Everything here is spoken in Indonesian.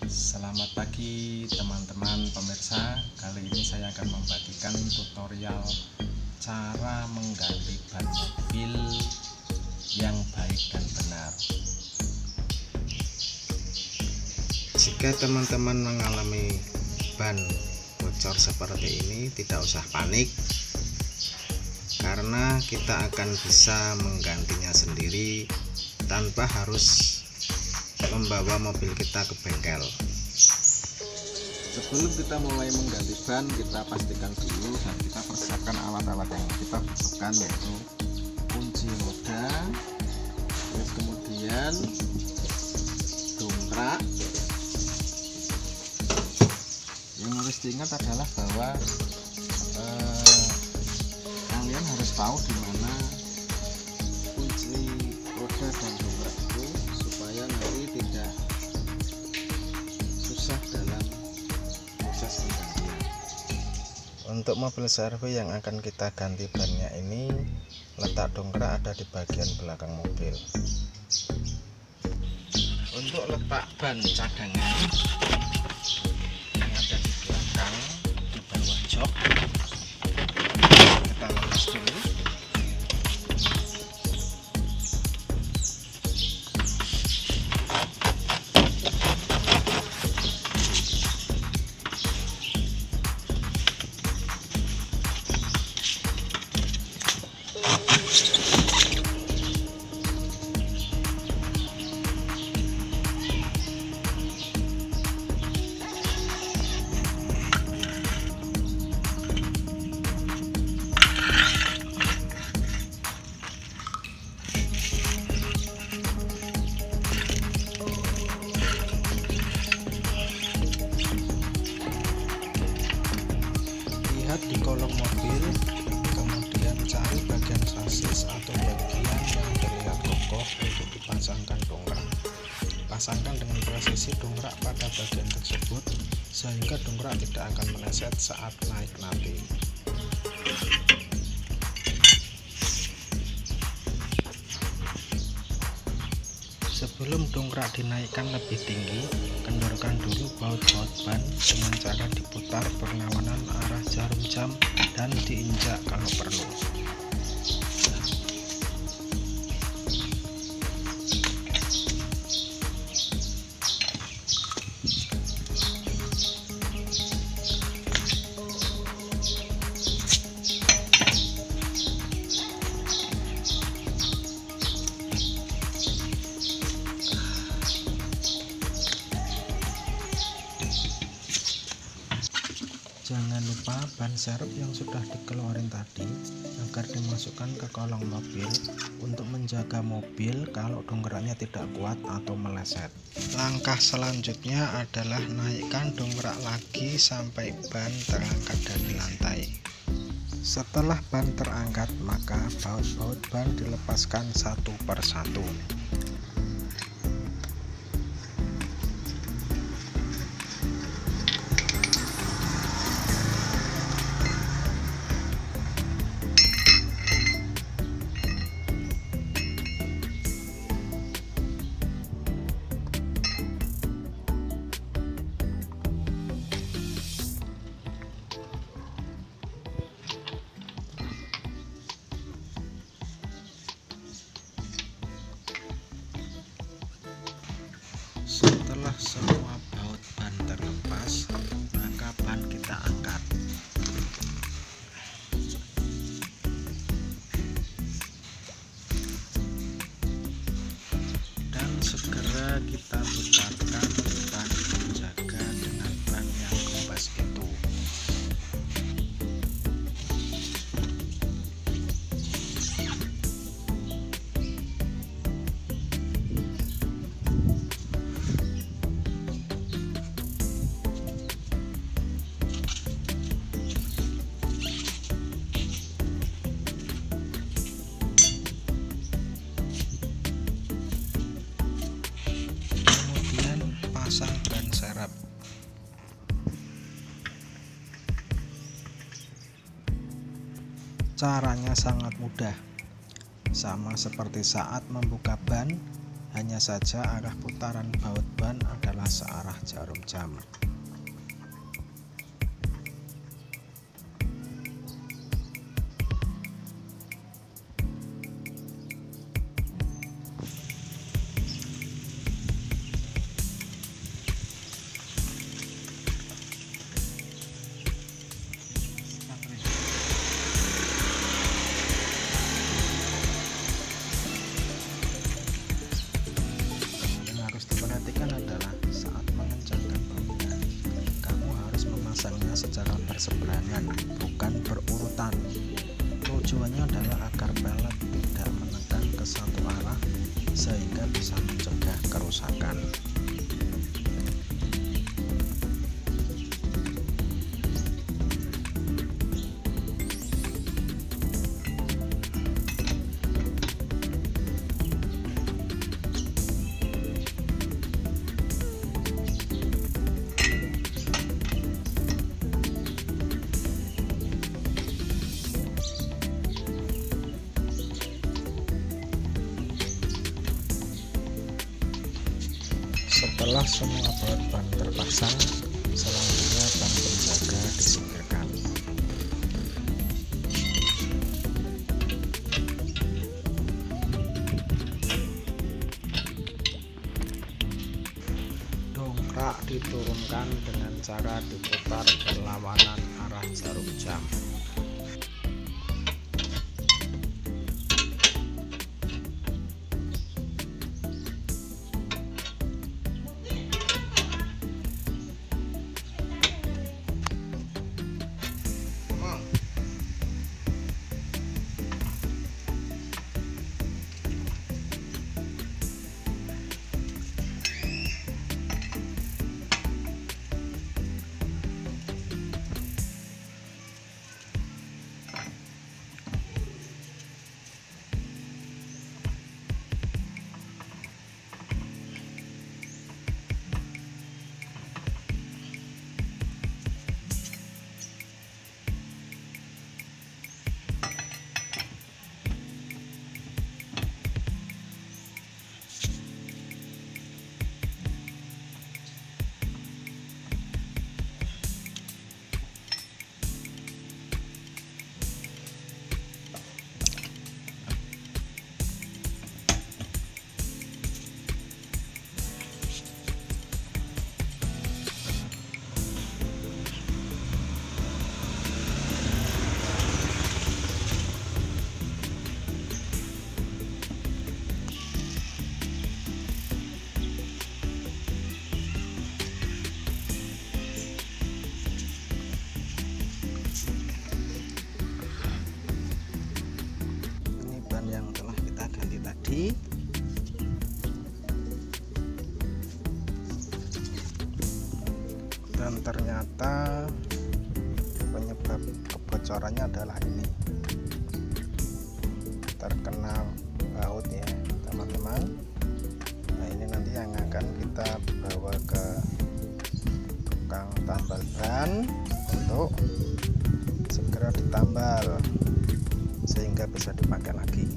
Selamat pagi teman-teman pemirsa. Kali ini saya akan membagikan tutorial cara mengganti ban mobil yang baik dan benar. Jika teman-teman mengalami ban bocor seperti ini, tidak usah panik, karena kita akan bisa menggantinya sendiri tanpa harus membawa mobil kita ke bengkel. Sebelum kita mulai mengganti ban, kita pastikan dulu dan kita persiapkan alat-alat yang kita butuhkan, yaitu kunci roda, terus kemudian dongkrak. Yang harus diingat adalah bahwa kalian harus tahu di mana kunci roda dan dongkrak itu, supaya nanti tidak susah dalam proses penggantian. Untuk mobil servis yang akan kita ganti bannya ini, letak dongkrak ada di bagian belakang mobil. Untuk letak ban cadangan yang ada di belakang, di bawah jok, kita lepas dulu. Di kolong mobil, kemudian cari bagian sasis atau bagian yang terlihat kokoh untuk dipasangkan dongkrak. Pasangkan dengan presisi dongkrak pada bagian tersebut sehingga dongkrak tidak akan meleset saat naik nanti. Sebelum dongkrak dinaikkan lebih tinggi, kendorkan dulu baut-baut ban dengan cara diputar berlawanan arah jarum jam dan diinjak kalau perlu. Jangan lupa ban serep yang sudah dikeluarin tadi agar dimasukkan ke kolong mobil untuk menjaga mobil kalau dongkraknya tidak kuat atau meleset. Langkah selanjutnya adalah naikkan dongkrak lagi sampai ban terangkat dari lantai. Setelah ban terangkat, maka baut-baut ban dilepaskan satu persatu. Setelah semua baut ban terlepas, maka ban kita angkat. Dan segera kita putarkan ban penjaga dengan ban yang kempes itu. Pasang ban serep. Caranya sangat mudah, sama seperti saat membuka ban, hanya saja arah putaran baut ban adalah searah jarum jam. Diperhatikan adalah saat mengencangkan bobnya, kamu harus memasangnya secara berseberangan, bukan berurutan. Tujuannya adalah agar pelet tidak menekan ke satu arah sehingga bisa mencegah kerusakan. Setelah semua baut ban terpasang, selanjutnya ban penjaga disingkirkan. Dongkrak diturunkan dengan cara diputar berlawanan arah jarum jam. Dan ternyata penyebab kebocorannya adalah ini, terkena baut ya teman-teman. Nah ini nanti yang akan kita bawa ke tukang tambal ban untuk segera ditambal sehingga bisa dipakai lagi.